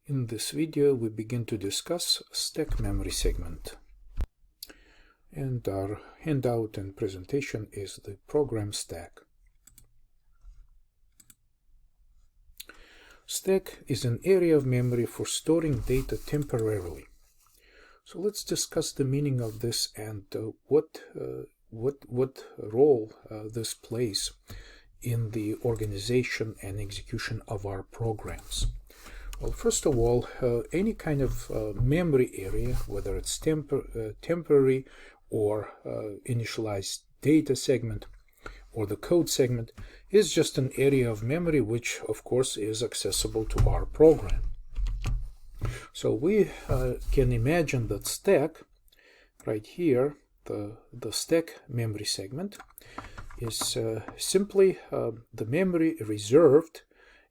In this video, we begin to discuss stack memory segment. And our handout and presentation is the program stack. Stack is an area of memory for storing data temporarily. So let's discuss the meaning of this and what role this plays in the organization and execution of our programs. Well, first of all, any kind of memory area, whether it's temporary or initialized data segment or the code segment, is just an area of memory which, of course, is accessible to our program. So we can imagine that stack, right here, the stack memory segment, is simply the memory reserved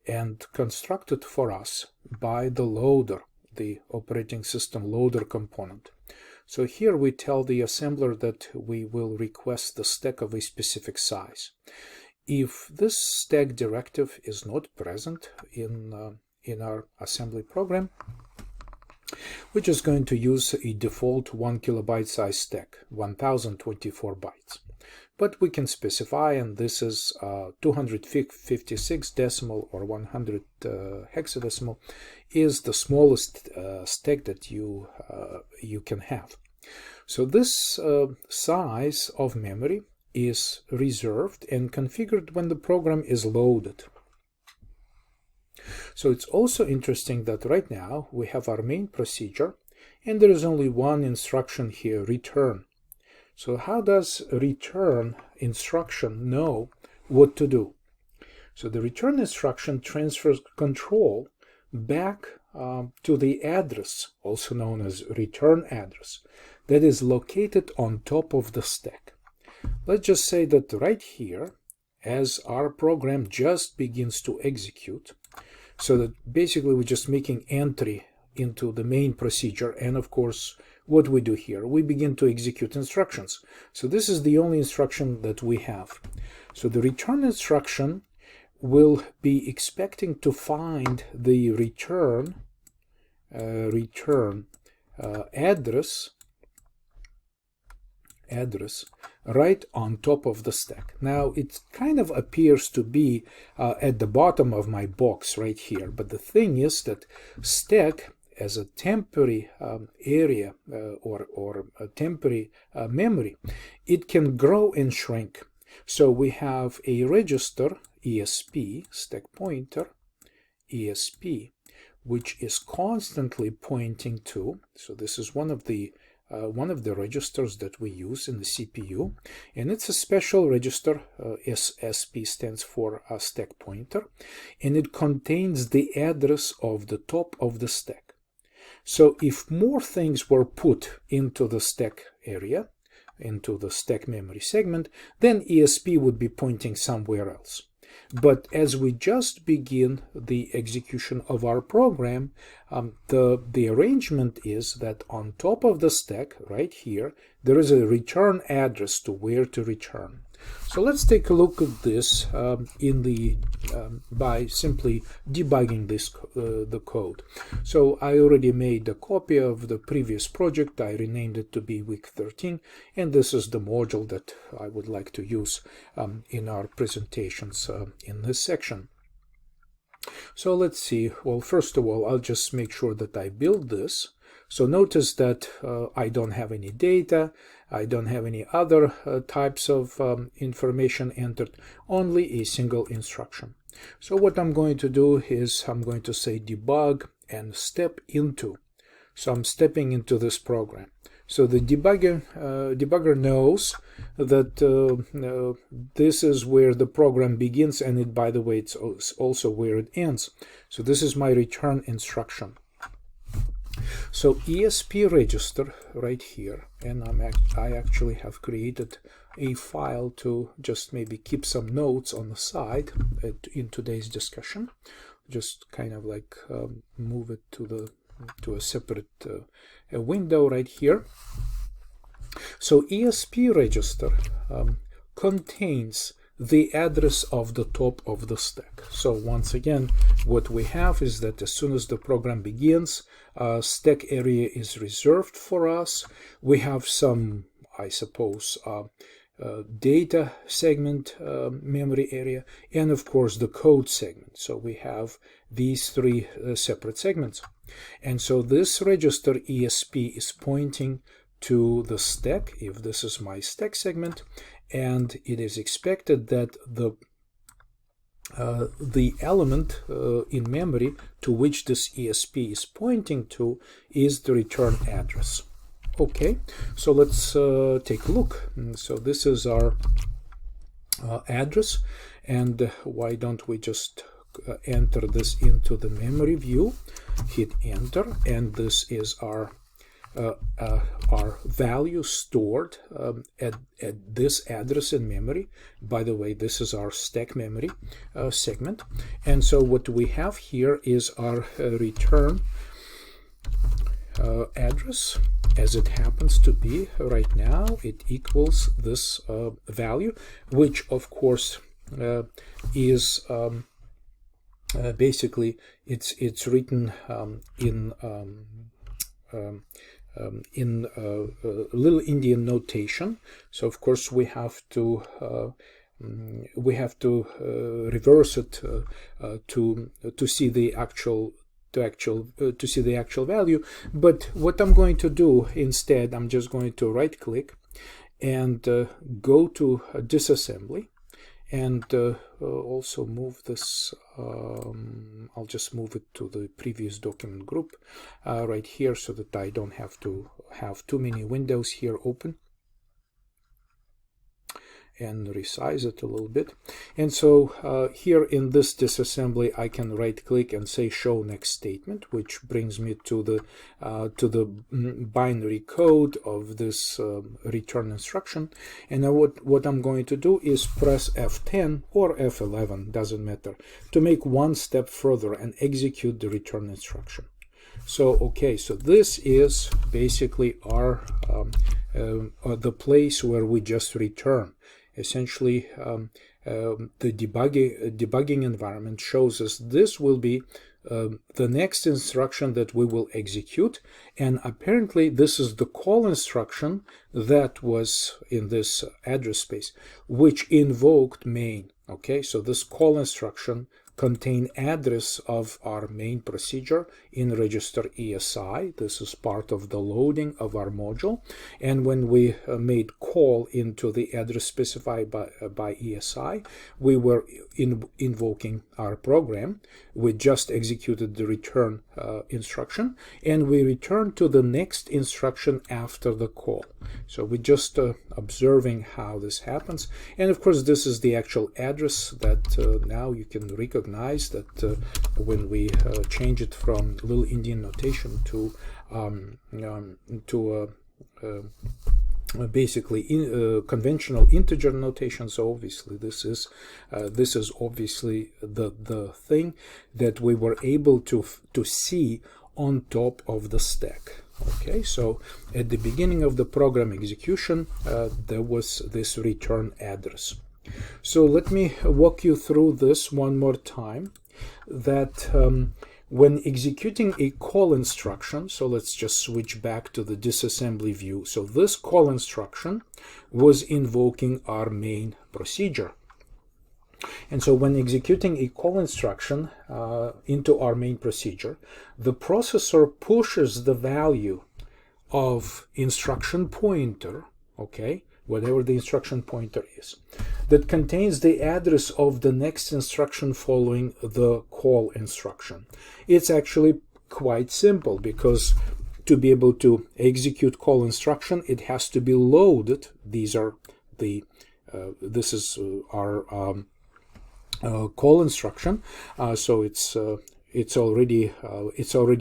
and constructed for us by the loader, the operating system loader component. So here we tell the assembler that we will request the stack of a specific size. If this stack directive is not present in our assembly program, we're just going to use a default 1 kilobyte size stack, 1024 bytes. But we can specify, and this is 256 decimal or 100 hexadecimal is the smallest stack that you can have. So this size of memory is reserved and configured when the program is loaded. So it's also interesting that right now we have our main procedure and there is only one instruction here, return. So how does return instruction know what to do? So the return instruction transfers control back to the address, also known as return address, that is located on top of the stack. Let's just say that right here, as our program just begins to execute, so that basically we're just making entry into the main procedure, and of course what we do here, we begin to execute instructions. So this is the only instruction that we have. So the return instruction will be expecting to find the return address right on top of the stack. Now it kind of appears to be at the bottom of my box right here, but the thing is that stack as a temporary area or a temporary memory, it can grow and shrink. So we have a register ESP, stack pointer ESP, which is constantly pointing to, so this is one of the registers that we use in the CPU, and it's a special register. SSP stands for stack pointer, and it contains the address of the top of the stack. So if more things were put into the stack area, into the stack memory segment, then ESP would be pointing somewhere else. But as we just begin the execution of our program, the arrangement is that on top of the stack, right here, there is a return address to where to return. So let's take a look at this by simply debugging the code. So I already made a copy of the previous project. I renamed it to be week 13, and this is the module that I would like to use in our presentations in this section. So let's see. Well, first of all, I'll just make sure that I build this. So notice that I don't have any data, I don't have any other types of information entered, only a single instruction. So what I'm going to do is I'm going to say debug and step into. So I'm stepping into this program. So the debugger knows that this is where the program begins, and it, by the way, it's also where it ends. So this is my return instruction. So ESP register right here, and I actually have created a file to just maybe keep some notes on the side in today's discussion. Just kind of like move it to a separate window right here. So ESP register contains the address of the top of the stack. So once again, what we have is that as soon as the program begins, stack area is reserved for us. We have some, I suppose, data segment memory area, and of course the code segment. So we have these three separate segments. And so this register ESP is pointing to the stack, if this is my stack segment, and it is expected that the element in memory to which this ESP is pointing to is the return address. Okay, so let's take a look. So this is our address, and why don't we just enter this into the memory view, hit enter, and this is our value stored at this address in memory. By the way, this is our stack memory segment, and so what we have here is our return address. As it happens to be right now, it equals this value, which of course is basically it's written in Little Indian notation. So of course we have to reverse it to see the actual value. But what I'm going to do instead, I'm just going to right click and go to disassembly, and also move this, I'll just move it to the previous document group right here, so that I don't have to have too many windows here open, and resize it a little bit. And so here in this disassembly, I can right click and say show next statement, which brings me to the binary code of this return instruction. And now what I'm going to do is press F10 or F11, doesn't matter, to make one step further and execute the return instruction. So okay, so this is basically our the place where we just return. Essentially, the debugging environment shows us this will be the next instruction that we will execute, and apparently this is the call instruction that was in this address space, which invoked main. Okay, so this call instruction contain address of our main procedure in register ESI. This is part of the loading of our module, and when we made call into the address specified by ESI, we were invoking our program. We just executed the return instruction, and we return to the next instruction after the call. So we're just observing how this happens, and of course this is the actual address that now you can recognize that when we change it from Little Indian notation to basically conventional integer notation. So obviously this is obviously the thing that we were able to see on top of the stack. Okay, so at the beginning of the program execution, there was this return address. So let me walk you through this one more time, that when executing a call instruction, so let's just switch back to the disassembly view. So this call instruction was invoking our main procedure. And so when executing a call instruction into our main procedure, the processor pushes the value of instruction pointer, okay, whatever the instruction pointer is, that contains the address of the next instruction following the call instruction. It's actually quite simple, because to be able to execute call instruction, it has to be loaded. These are the this is our call instruction, so it's already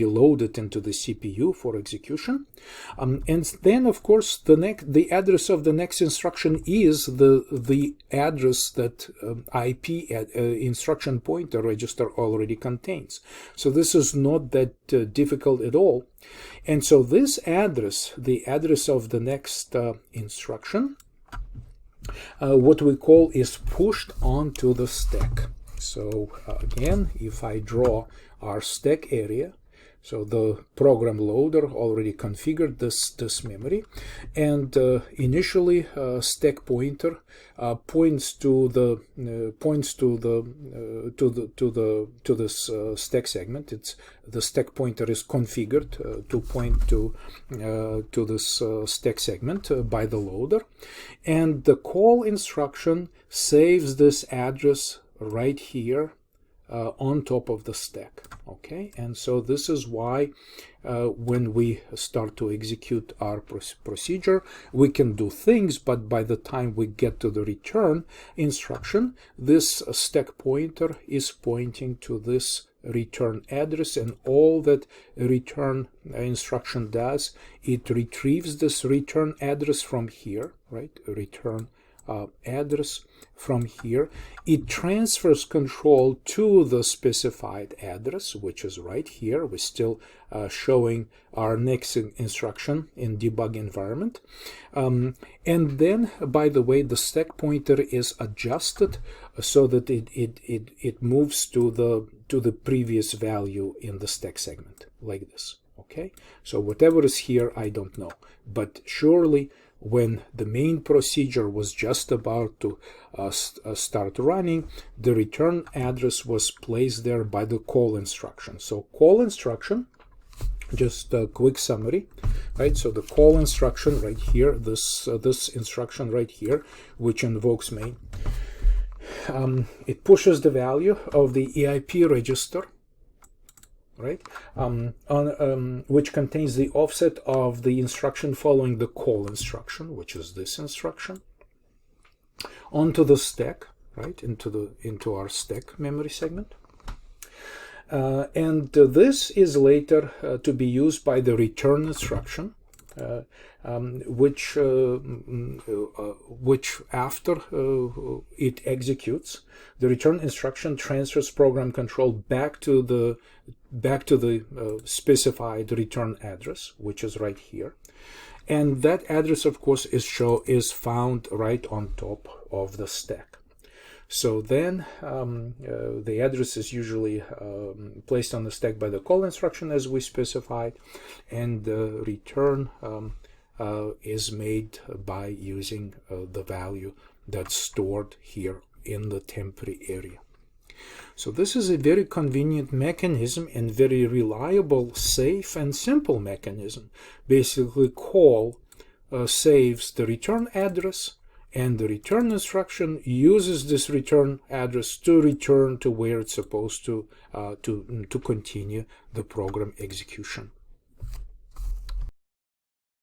loaded into the CPU for execution, and then of course the address of the next instruction is the address that IP instruction pointer register already contains. So this is not that difficult at all, and so this address, the address of the next instruction, what we call is pushed onto the stack. So again, if I draw our stack area, so the program loader already configured this memory, and initially stack pointer points to this stack segment. It's the stack pointer is configured to point to this stack segment by the loader, and the call instruction saves this address right here on top of the stack. Okay, and so this is why when we start to execute our procedure, we can do things, but by the time we get to the return instruction, this stack pointer is pointing to this return address, and all that return instruction does, it retrieves this return address from here, right? Return address from here. It transfers control to the specified address, which is right here. We're still showing our next instruction in debug environment. And then, by the way, the stack pointer is adjusted so that it moves to the previous value in the stack segment, like this. Okay, so whatever is here, I don't know, but surely when the main procedure was just about to start running, the return address was placed there by the call instruction. So call instruction, just a quick summary, right? So the call instruction right here, this instruction right here, which invokes main, it pushes the value of the EIP register, right, which contains the offset of the instruction following the call instruction, which is this instruction, onto the stack, right, into our stack memory segment. And this is later to be used by the return instruction, which after it executes, the return instruction transfers program control back to the specified return address, which is right here, and that address, of course, is found right on top of the stack. So then the address is usually placed on the stack by the call instruction as we specified, and the return is made by using the value that's stored here in the temporary area. So this is a very convenient mechanism and very reliable, safe, and simple mechanism. Basically, call saves the return address, and the return instruction uses this return address to return to where it's supposed to continue the program execution.